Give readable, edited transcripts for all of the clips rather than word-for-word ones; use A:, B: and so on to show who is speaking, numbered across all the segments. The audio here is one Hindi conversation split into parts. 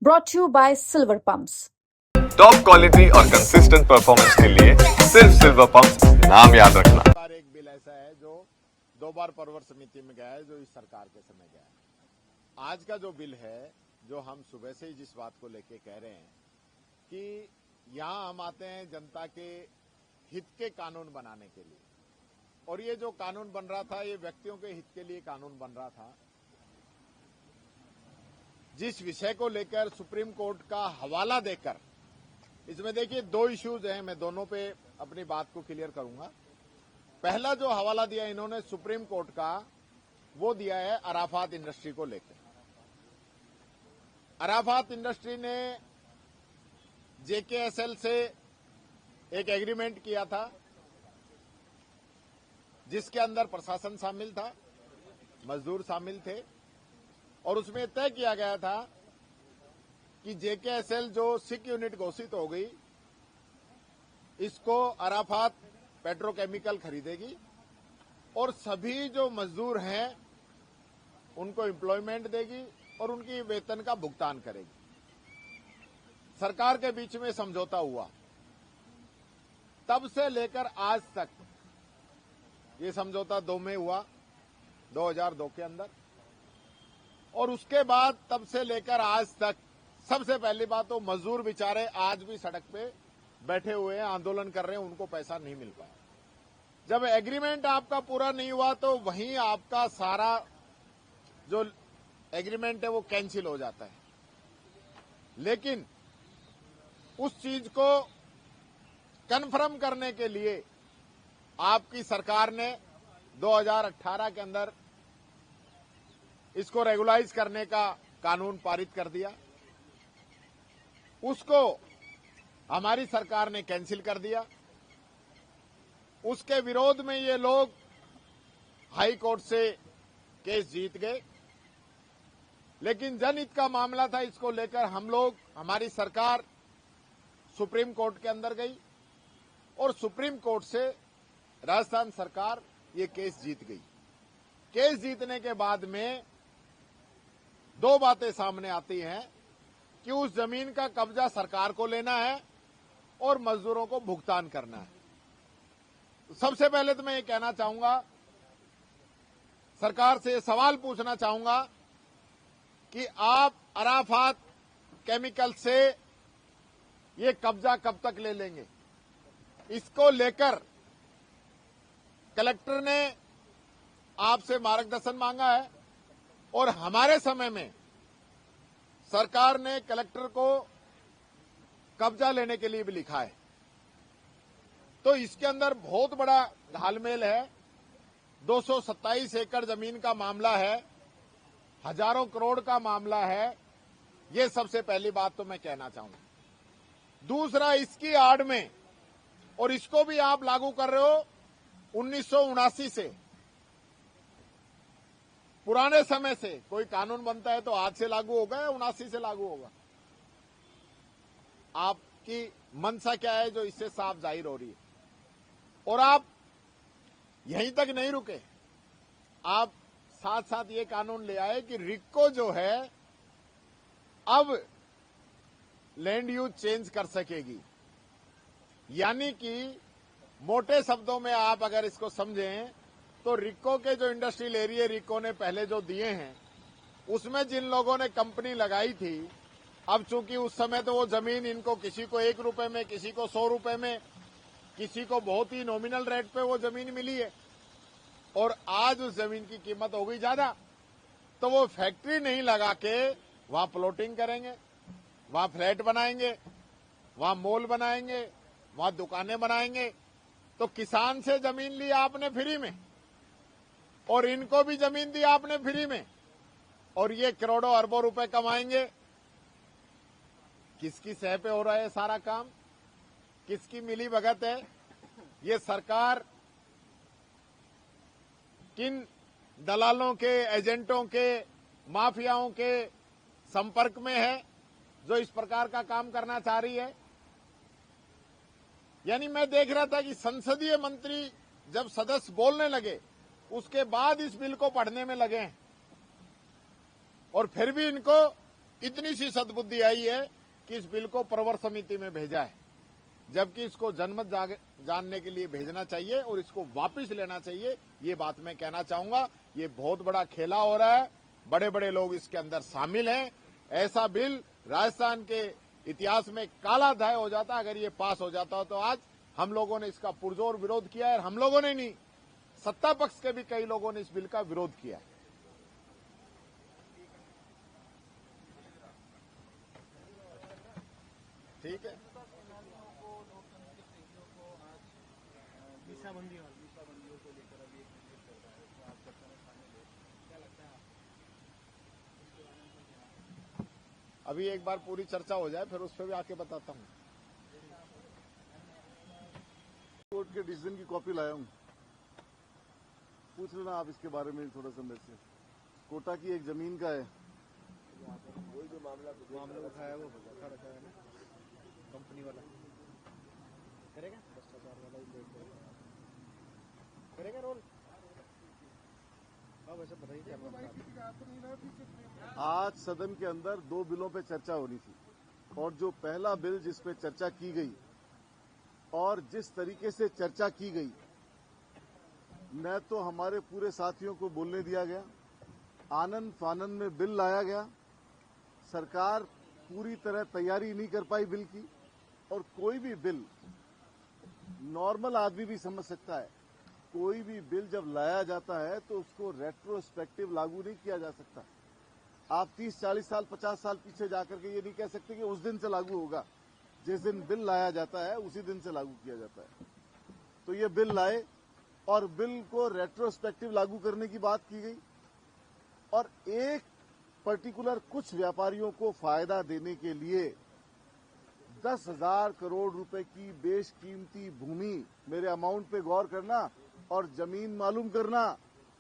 A: brought to you by Silver Pumps.
B: Top quality और कंसिस्टेंट परफॉर्मेंस के लिए सिर्फ सिल्वर पंप्स नाम याद रखना।
C: एक बिल ऐसा है जो 2 बार परवर समिति में गया है, जो इस सरकार के समय गया है। आज का जो बिल है, जो हम सुबह से ही जिस बात को लेके कह रहे हैं कि यहाँ हम आते हैं जनता के हित के कानून बनाने के लिए, और ये जो कानून बन रहा था ये व्यक्तियों के हित के लिए कानून बन रहा था। जिस विषय को लेकर सुप्रीम कोर्ट का हवाला देकर, इसमें देखिए 2 इश्यूज हैं, मैं दोनों पे अपनी बात को क्लियर करूंगा। पहला जो हवाला दिया इन्होंने सुप्रीम कोर्ट का, वो दिया है अराफात इंडस्ट्री को लेकर। अराफात इंडस्ट्री ने जेकेएसएल से एक एग्रीमेंट किया था, जिसके अंदर प्रशासन शामिल था, मजदूर शामिल थे, और उसमें तय किया गया था कि जेकेएसएल जो सिक यूनिट घोषित हो गई, इसको अराफात पेट्रोकेमिकल खरीदेगी और सभी जो मजदूर हैं उनको एम्प्लॉयमेंट देगी और उनकी वेतन का भुगतान करेगी। सरकार के बीच में समझौता हुआ, तब से लेकर आज तक ये समझौता 2 में हुआ, 2002 के अंदर, और उसके बाद तब से लेकर आज तक सबसे पहली बात तो मजदूर बेचारे आज भी सड़क पे बैठे हुए हैं, आंदोलन कर रहे हैं, उनको पैसा नहीं मिल पाया। जब एग्रीमेंट आपका पूरा नहीं हुआ तो वहीं आपका सारा जो एग्रीमेंट है वो कैंसिल हो जाता है। लेकिन उस चीज को कन्फर्म करने के लिए आपकी सरकार ने 2018 के अंदर इसको रेगुलाइज करने का कानून पारित कर दिया। उसको हमारी सरकार ने कैंसिल कर दिया। उसके विरोध में ये लोग हाई कोर्ट से केस जीत गए, लेकिन जनहित का मामला था, इसको लेकर हम लोग, हमारी सरकार सुप्रीम कोर्ट के अंदर गई और सुप्रीम कोर्ट से राजस्थान सरकार ये केस जीत गई। केस जीतने के बाद में 2 बातें सामने आती हैं कि उस जमीन का कब्जा सरकार को लेना है और मजदूरों को भुगतान करना है। सबसे पहले तो मैं ये कहना चाहूंगा, सरकार से सवाल पूछना चाहूंगा कि आप अराफात केमिकल से ये कब्जा कब तक ले लेंगे? इसको लेकर कलेक्टर ने आपसे मार्गदर्शन मांगा है और हमारे समय में सरकार ने कलेक्टर को कब्जा लेने के लिए भी लिखा है। तो इसके अंदर बहुत बड़ा घालमेल है। 227 एकड़ जमीन का मामला है, हजारों करोड़ का मामला है। ये सबसे पहली बात तो मैं कहना चाहूंगा। दूसरा, इसकी आड़ में, और इसको भी आप लागू कर रहे हो 1979 से, पुराने समय से। कोई कानून बनता है तो आज से लागू होगा या 79 से लागू होगा? आपकी मंशा क्या है जो इससे साफ जाहिर हो रही है। और आप यहीं तक नहीं रुके, आप साथ साथ ये कानून ले आए कि रिको जो है अब लैंड यूज चेंज कर सकेगी। यानी कि मोटे शब्दों में आप अगर इसको समझें तो रिको के जो इंडस्ट्रियल एरिया रिको ने पहले जो दिए हैं, उसमें जिन लोगों ने कंपनी लगाई थी, अब चूंकि उस समय तो वो जमीन इनको किसी को 1 रुपए में, किसी को 100 रुपए में, किसी को बहुत ही नॉमिनल रेट पे वो जमीन मिली है, और आज उस जमीन की कीमत हो गई ज्यादा। तो वो फैक्ट्री नहीं लगा के वहां प्लॉटिंग करेंगे, वहां फ्लैट बनाएंगे, वहां मॉल बनाएंगे, वहां दुकानें बनाएंगे। तो किसान से जमीन ली आपने फ्री में, और इनको भी जमीन दी आपने फ्री में, और ये करोड़ों अरबों रुपए कमाएंगे। किसकी सह पे हो रहा है सारा काम? किसकी मिली भगत है? ये सरकार किन दलालों के, एजेंटों के, माफियाओं के संपर्क में है जो इस प्रकार का काम करना चाह रही है? यानी मैं देख रहा था कि संसदीय मंत्री जब सदस्य बोलने लगे, उसके बाद इस बिल को पढ़ने में लगे हैं, और फिर भी इनको इतनी सी सद्बुद्धि आई है कि इस बिल को प्रवर समिति में भेजा है, जबकि इसको जनमत जानने के लिए भेजना चाहिए और इसको वापस लेना चाहिए। ये बात मैं कहना चाहूंगा। ये बहुत बड़ा खेला हो रहा है, बड़े बड़े लोग इसके अंदर शामिल हैं। ऐसा बिल राजस्थान के इतिहास में काला अध्याय हो जाता अगर ये पास हो जाता हो। तो आज हम लोगों ने इसका पुरजोर विरोध किया है। हम लोगों ने नहीं, सत्ता पक्ष के भी कई लोगों ने इस बिल का विरोध किया है। ठीक है, अभी एक बार पूरी चर्चा हो जाए फिर उस पर भी आके बताता हूँ।
D: कोर्ट के डिसीजन की कॉपी लाया हूँ, पूछ लेना आप इसके बारे में थोड़ा सा मेरे से। कोटा की एक जमीन का है,
C: वही जो मामला उठाया वो रखा है ना, कंपनी वाला करेगा, भ्रष्टाचार वाला ही करेगा रोल। अब ऐसे बताइए क्या
D: आज सदन के अंदर 2 बिलों पे चर्चा होनी थी और जो पहला बिल जिस पे चर्चा की गई और जिस तरीके से चर्चा की गई, न तो हमारे पूरे साथियों को बोलने दिया गया, आनन फानन में बिल लाया गया, सरकार पूरी तरह तैयारी नहीं कर पाई बिल की। और कोई भी बिल नॉर्मल आदमी भी समझ सकता है, कोई भी बिल जब लाया जाता है तो उसको रेट्रोस्पेक्टिव लागू नहीं किया जा सकता। आप 30, 40 साल, 50 साल पीछे जाकर के ये नहीं कह सकते कि उस दिन से लागू होगा। जिस दिन बिल लाया जाता है उसी दिन से लागू किया जाता है। तो ये बिल लाए और बिल को रेट्रोस्पेक्टिव लागू करने की बात की गई और एक पर्टिकुलर कुछ व्यापारियों को फायदा देने के लिए 10,000 करोड़ रुपए की बेशकीमती भूमि, मेरे अमाउंट पे गौर करना और जमीन मालूम करना,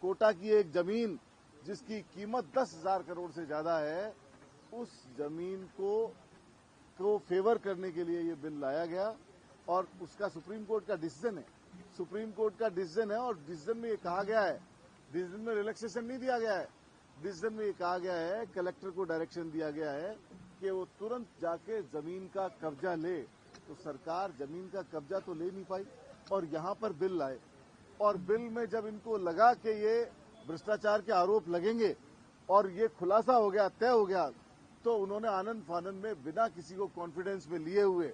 D: कोटा की एक जमीन जिसकी कीमत 10,000 करोड़ से ज्यादा है, उस जमीन को फेवर करने के लिए ये बिल लाया गया और उसका सुप्रीम कोर्ट का डिसीजन है। सुप्रीम कोर्ट का डिसीजन है और डिसीजन में ये कहा गया है, डिसीजन में रिलैक्सेशन नहीं दिया गया है, डिसीजन में ये कहा गया है, कलेक्टर को डायरेक्शन दिया गया है कि वो तुरंत जाके जमीन का कब्जा ले। तो सरकार जमीन का कब्जा तो ले नहीं पाई और यहां पर बिल लाए और बिल में जब इनको लगा कि ये भ्रष्टाचार के आरोप लगेंगे और ये खुलासा हो गया, तय हो गया, तो उन्होंने आनंद फानंद में बिना किसी को कॉन्फिडेंस में लिए हुए,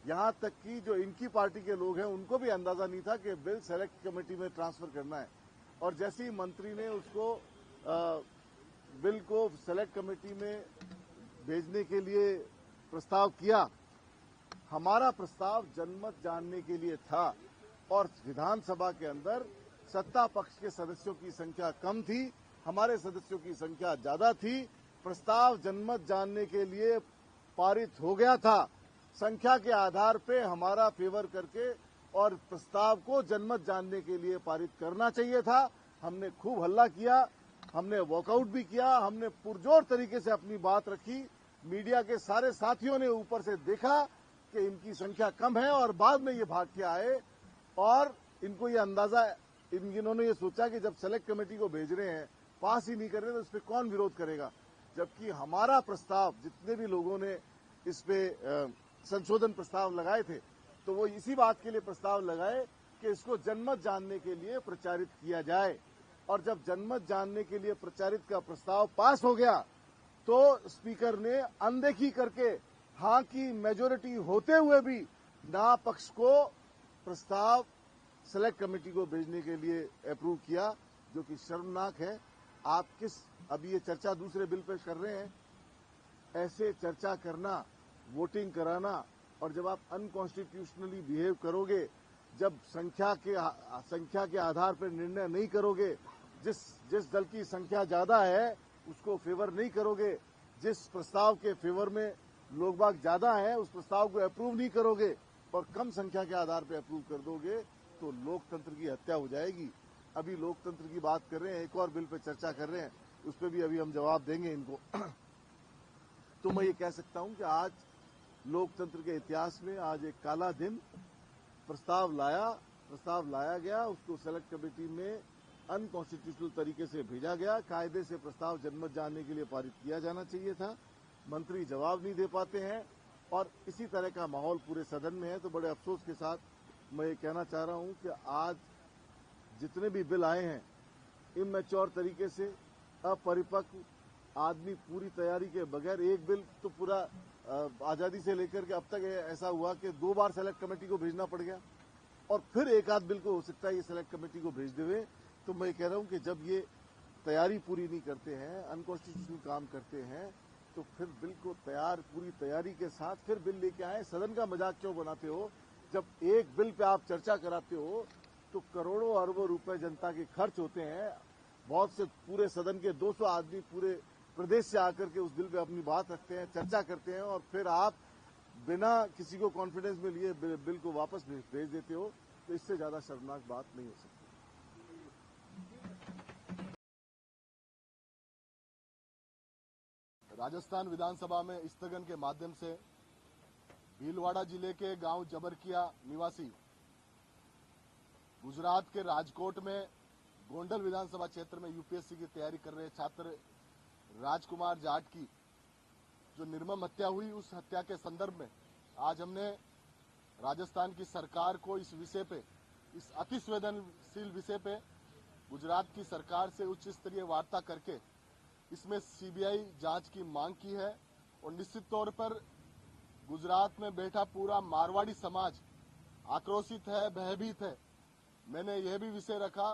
D: यहां तक कि जो इनकी पार्टी के लोग हैं उनको भी अंदाजा नहीं था कि बिल सेलेक्ट कमेटी में ट्रांसफर करना है। और जैसे ही मंत्री ने उसको बिल को सेलेक्ट कमेटी में भेजने के लिए प्रस्ताव किया, हमारा प्रस्ताव जनमत जानने के लिए था और विधानसभा के अंदर सत्ता पक्ष के सदस्यों की संख्या कम थी, हमारे सदस्यों की संख्या ज्यादा थी। प्रस्ताव जनमत जानने के लिए पारित हो गया था, संख्या के आधार पे हमारा फेवर करके, और प्रस्ताव को जनमत जानने के लिए पारित करना चाहिए था। हमने खूब हल्ला किया, हमने वॉकआउट भी किया, हमने पुरजोर तरीके से अपनी बात रखी। मीडिया के सारे साथियों ने ऊपर से देखा कि इनकी संख्या कम है और बाद में ये भाग के आए और इनको ये अंदाजा, इन्होंने ये सोचा कि जब सेलेक्ट कमेटी को भेज रहे हैं, पास ही नहीं कर रहे तो इस पर कौन विरोध करेगा। जबकि हमारा प्रस्ताव, जितने भी लोगों ने इस पे संशोधन प्रस्ताव लगाए थे, तो वो इसी बात के लिए प्रस्ताव लगाए कि इसको जनमत जानने के लिए प्रचारित किया जाए। और जब जनमत जानने के लिए प्रचारित का प्रस्ताव पास हो गया तो स्पीकर ने अनदेखी करके, हाँ की मेजोरिटी होते हुए भी, ना पक्ष को प्रस्ताव सेलेक्ट कमेटी को भेजने के लिए अप्रूव किया, जो कि शर्मनाक है। आप अभी ये चर्चा दूसरे बिल पे कर रहे हैं, ऐसे चर्चा करना, वोटिंग कराना, और जब आप अनकॉन्स्टिट्यूशनली बिहेव करोगे, जब संख्या के आधार पर निर्णय नहीं करोगे, जिस दल की संख्या ज्यादा है उसको फेवर नहीं करोगे, जिस प्रस्ताव के फेवर में लोग बाग ज्यादा हैं उस प्रस्ताव को अप्रूव नहीं करोगे और कम संख्या के आधार पर अप्रूव कर दोगे, तो लोकतंत्र की हत्या हो जाएगी। अभी लोकतंत्र की बात कर रहे हैं, एक और बिल पे चर्चा कर रहे हैं, उस पर भी अभी हम जवाब देंगे इनको। तो मैं ये कह सकता हूं कि आज लोकतंत्र के इतिहास में आज एक काला दिन, प्रस्ताव लाया गया, उसको सेलेक्ट कमेटी में अनकॉन्स्टिट्यूशनल तरीके से भेजा गया। कायदे से प्रस्ताव जनमत जानने के लिए पारित किया जाना चाहिए था, मंत्री जवाब नहीं दे पाते हैं और इसी तरह का माहौल पूरे सदन में है। तो बड़े अफसोस के साथ मैं ये कहना चाह रहा हूं कि आज जितने भी बिल आए हैं इमैच्योर तरीके से, अपरिपक्व आदमी, पूरी तैयारी के बगैर, एक बिल तो पूरा आजादी से लेकर के अब तक ऐसा हुआ कि 2 बार सेलेक्ट कमेटी को भेजना पड़ गया और फिर एक आध बिल को हो सकता है ये सेलेक्ट कमेटी को भेज देवे। तो मैं कह रहा हूं कि जब ये तैयारी पूरी नहीं करते हैं, अनकॉन्स्टिट्यूशनल काम करते हैं, तो फिर बिल को पूरी तैयारी के साथ फिर बिल लेके आए। सदन का मजाक क्यों बनाते हो? जब एक बिल पे आप चर्चा कराते हो तो करोड़ों अरबों रुपए जनता के खर्च होते हैं। बहुत से पूरे सदन के 200 आदमी पूरे प्रदेश से आकर के उस बिल पे अपनी बात रखते हैं, चर्चा करते हैं और फिर आप बिना किसी को कॉन्फिडेंस में लिए बिल को वापस भेज देते हो। तो इससे ज्यादा शर्मनाक बात नहीं हो सकती।
E: राजस्थान विधानसभा में स्थगन के माध्यम से भीलवाड़ा जिले के गांव जबरकिया निवासी गुजरात के राजकोट में गोंडल विधानसभा क्षेत्र में यूपीएससी की तैयारी कर रहे छात्र राजकुमार जाट की जो निर्मम हत्या हुई, उस हत्या के संदर्भ में आज हमने राजस्थान की सरकार को इस विषय पे, इस अति संवेदनशील विषय पे गुजरात की सरकार से उच्च स्तरीय वार्ता करके इसमें सीबीआई जांच की मांग की है। और निश्चित तौर पर गुजरात में बैठा पूरा मारवाड़ी समाज आक्रोशित है, भयभीत है। मैंने यह भी विषय रखा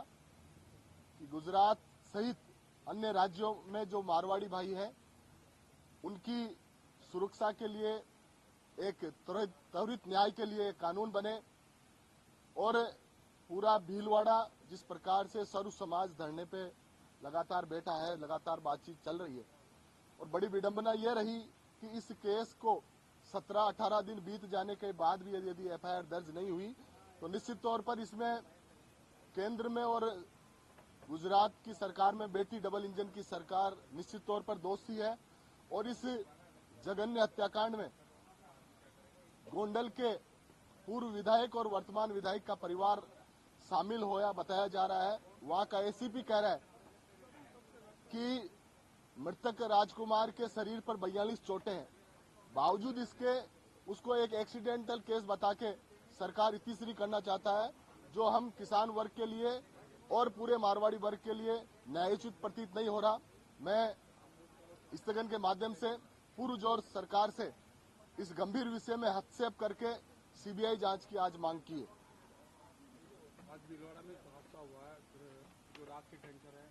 E: कि गुजरात सहित अन्य राज्यों में जो मारवाड़ी भाई हैं उनकी सुरक्षा के लिए एक त्वरित न्याय के लिए कानून बने और पूरा भीलवाड़ा जिस प्रकार से सर्व समाज धरने पे लगातार बैठा है, लगातार बातचीत चल रही है और बड़ी विडंबना यह रही कि इस केस को 17-18 दिन बीत जाने के बाद भी यदि एफआईआर दर्ज नहीं हुई तो निश्चित तौर पर इसमें केंद्र में और गुजरात की सरकार में बैठी डबल इंजन की सरकार निश्चित तौर पर दोषी है। और इस जघन्य हत्याकांड में गोंडल के पूर्व विधायक और वर्तमान विधायक का परिवार शामिल होया बताया जा रहा है। वहां का एसीपी कह रहा है कि मृतक राजकुमार के शरीर पर 42 चोटें हैं, बावजूद इसके उसको एक एक्सीडेंटल केस बता के सरकार इतिश्री करना चाहता है, जो हम किसान वर्ग के लिए और पूरे मारवाड़ी वर्ग के लिए न्यायोचित प्रतीत नहीं हो रहा। मैं स्थगन के माध्यम से पुरजोर सरकार से इस गंभीर विषय में हस्तक्षेप करके सीबीआई जांच की आज मांग की है।
F: आज भीलवाड़ा में हादसा हुआ है, जो रात की टैंकर है,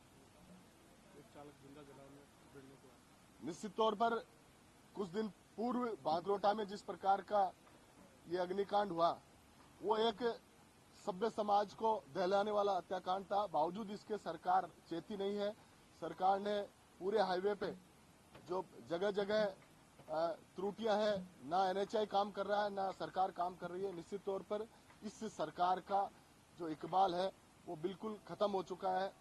F: एक चालक जिंदा जला में गिरने के बाद।
E: निश्चित तौर पर कुछ दिन पूर्व बागरोटा में जिस प्रकार का ये अग्निकांड हुआ वो एक सभ्य समाज को दहलाने वाला हत्याकांड था। बावजूद इसके सरकार चेती नहीं है। सरकार ने पूरे हाईवे पे जो जगह जगह त्रुटियां हैं, ना एनएचआई काम कर रहा है, ना सरकार काम कर रही है। निश्चित तौर पर इस सरकार का जो इकबाल है वो बिल्कुल खत्म हो चुका है।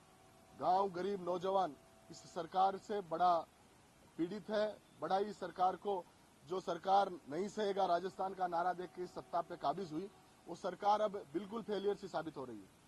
E: गांव, गरीब, नौजवान इस सरकार से बड़ा पीड़ित है। बड़ा ही सरकार को, जो सरकार नहीं सहेगा राजस्थान का नारा देख के इस सत्ता पे काबिज हुई, वो सरकार अब बिल्कुल फेलियर सी साबित हो रही है।